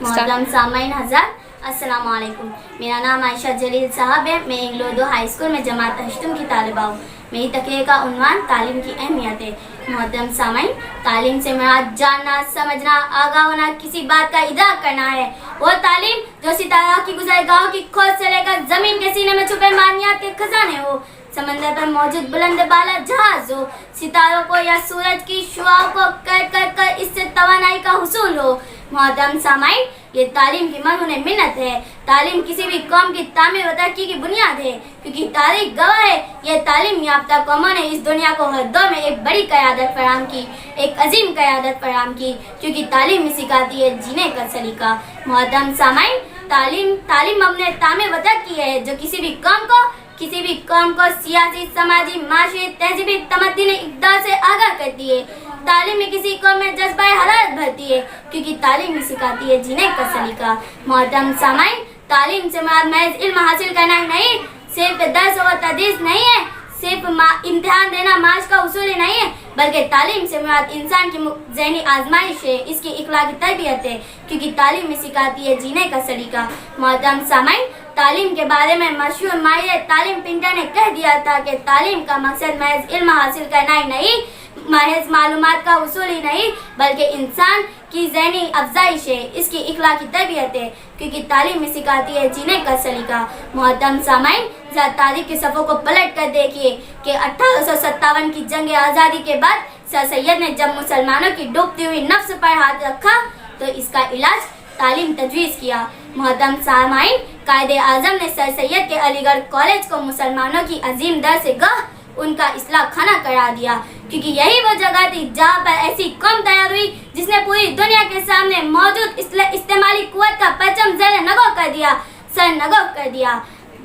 मोहतरम सामाइन हज़रात, अस्सलाम वालेकुम। मेरा नाम आयशा जलील साहब है। मैं इंग्लो 2 हाई स्कूल में जमात अष्टम की तालिबा हूँ। मेरी तकरीर का उन्वान तालीम की अहमियत है। मोहतरम सामाइन, तालीम से मुराद जानना, समझना, आगाह होना, किसी बात का इदराक करना है। वो तालीम जो सितारा की गुज़रगाहों की खोज से लेकर ज़मीन के सीने में छुपे मानियात के खजाने हो, समंदर पर मौजूद बुलंद बाला जहाज हो, सितारों को या सूरज की शुआओं को कर इससे तवानाई का हुसूल हो। मोहतरम सामाइन, ये तालीम की मरहून मिन्नत है। तालीम किसी भी कौम की तामीर व तरक्की की बुनियाद है, क्योंकि तारीख गवाह है ये तालीम याफ्ता कौमों ने इस दुनिया को हर दौर में एक बड़ी क़यादत फराहम की, एक अजीम क़यादत फराहम की, क्योंकि तालीम ही सिखाती है जीने का सलीका। मोहतरम सामाइन, तालीम अपने तामीर व तरक्की है जो किसी भी कौम को सियासी, समाजी, माशी, तहजीबी, तमद्दुनी इक़दार से आगाह करती है। तालीम में किसी कौम में जज्बा हरारत भरती है, क्योंकि तालीम ही सिखाती है जीने का सलीका। मोहतरम सामाइन, तालीम से मुराद महज इल्म हासिल करना ही नहीं, सिर्फ दर्स व तदरीस नहीं है, सिर्फ इम्तिहान देना माश का उसूल ही नहीं है, बल्कि तालीम से मुराद इंसान की ज़हनी आजमाइश है, इसकी इखलाकी तरबियत है, क्योंकि तालीम ही सिखाती है जीने का सलीका। मोहतरम सामाइन, तालीम के बारे में मशहूर माहिर तालीम पिंटर ने कह दिया था कि तालीम का मकसद महज इल्म हासिल करना ही नहीं, महज मालूमात का उसूल ही नहीं, बल्कि इंसान की ज़हनी अफजाइश है, इसकी इखलाकी तरबियत है, क्योंकि तालीम में सिखाती है जीने का सलीका। मोहतरम सामाइन, ज़रा तारीख के सफ़ों को पलट कर देखिए कि 1857 की जंग आज़ादी के बाद सर सैयद ने जब मुसलमानों की डूबती हुई नफ्स पर हाथ रखा तो इसका इलाज तालीम तजवीज़ किया। मोहतरम सामाइन, कायदे आज़म ने सर सैयद के अलीगढ़ कॉलेज को मुसलमानों की अजीम दरगाह उनका इस्लाह खाना करार दिया, क्योंकि यही वो जगह थी जहाँ पर ऐसी कौम तैयार हुई जिसने पूरी दुनिया के सामने मौजूद इस्तेमाली कुव्वत का परचम ज़ेरे नगो कर दिया, सर नगो कर दिया,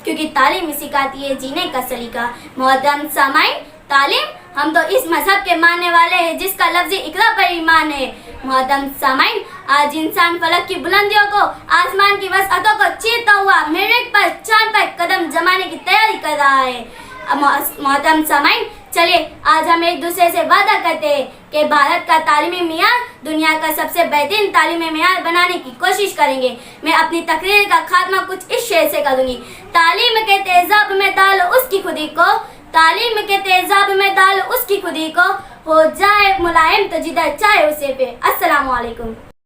क्योंकि तालीम सिखाती है जीने का सलीका। मोहतरम सामाइन, तालीम, हम तो इस मजहब के मानने वाले हैं जिसका लफ्ज़ी इकरा पर ईमान है। मोहतरम सामाइन, आज इंसान फलक की बुलंदियों को, आसमान की वसअतों को चीरता हुआ मरीख पर, चांद पर कदम जमाने की तैयारी कर रहा है। मोहतरम सामाइन, चलिए आज हम एक दूसरे से वादा करते हैं कि भारत का तालीमी मियार दुनिया का सबसे बेहतरीन तालीमी मियार बनाने की कोशिश करेंगे। मैं अपनी तकरीर का खात्मा कुछ इस शेर से करूँगी। तालीम के तेजाब में डालो उसकी खुदी को, तालीम के तेजाब में डालो उसकी खुदी को, हो जाए मुलायम तो जिधर चाहे उसे पे। अस्सलाम वालेकुम।